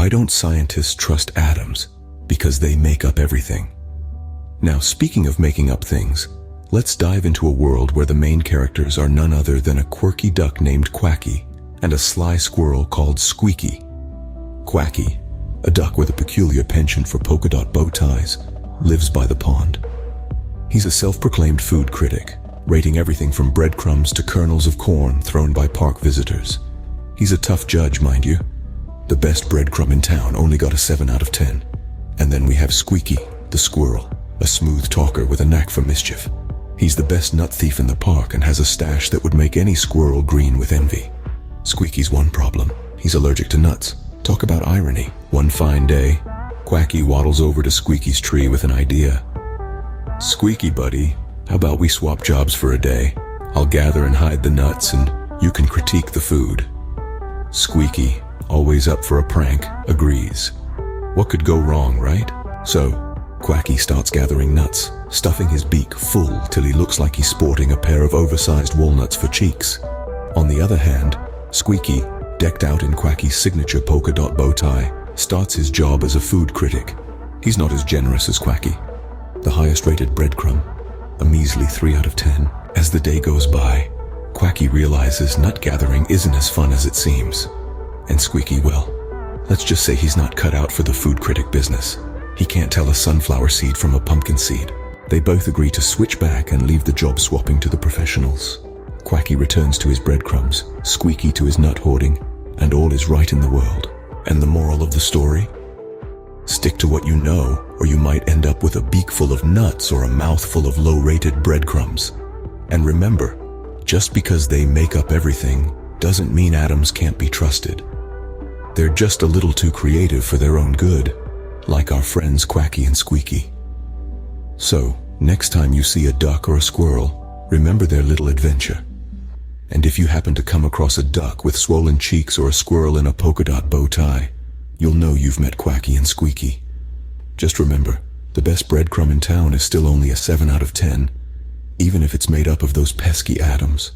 Why don't scientists trust atoms? Because they make up everything. Now, speaking of making up things, let's dive into a world where the main characters are none other than a quirky duck named Quacky and a sly squirrel called Squeaky. Quacky, a duck with a peculiar penchant for polka dot bow ties, lives by the pond. He's a self-proclaimed food critic, rating everything from breadcrumbs to kernels of corn thrown by park visitors. He's a tough judge, mind you. The best breadcrumb in town only got a 7 out of 10. And then we have Squeaky, the squirrel, a smooth talker with a knack for mischief. He's the best nut thief in the park and has a stash that would make any squirrel green with envy. Squeaky's one problem: he's allergic to nuts. Talk about irony. One fine day, Quacky waddles over to Squeaky's tree with an idea. "Squeaky, buddy, how about we swap jobs for a day? I'll gather and hide the nuts and you can critique the food." Squeaky, always up for a prank, agrees. What could go wrong, right? So, Quacky starts gathering nuts, stuffing his beak full till he looks like he's sporting a pair of oversized walnuts for cheeks. On the other hand, Squeaky, decked out in Quacky's signature polka dot bow tie, starts his job as a food critic. He's not as generous as Quacky. The highest rated breadcrumb, a measly 3 out of 10. As the day goes by, Quacky realizes nut gathering isn't as fun as it seems. And Squeaky, well, let's just say he's not cut out for the food critic business. He can't tell a sunflower seed from a pumpkin seed. They both agree to switch back and leave the job swapping to the professionals. Quacky returns to his breadcrumbs, Squeaky to his nut hoarding, and all is right in the world. And the moral of the story? Stick to what you know, or you might end up with a beak full of nuts or a mouthful of low-rated breadcrumbs. And remember, just because they make up everything doesn't mean atoms can't be trusted. They're just a little too creative for their own good, like our friends Quacky and Squeaky. So, next time you see a duck or a squirrel, remember their little adventure. And if you happen to come across a duck with swollen cheeks or a squirrel in a polka dot bow tie, you'll know you've met Quacky and Squeaky. Just remember, the best breadcrumb in town is still only a 7 out of 10, even if it's made up of those pesky atoms.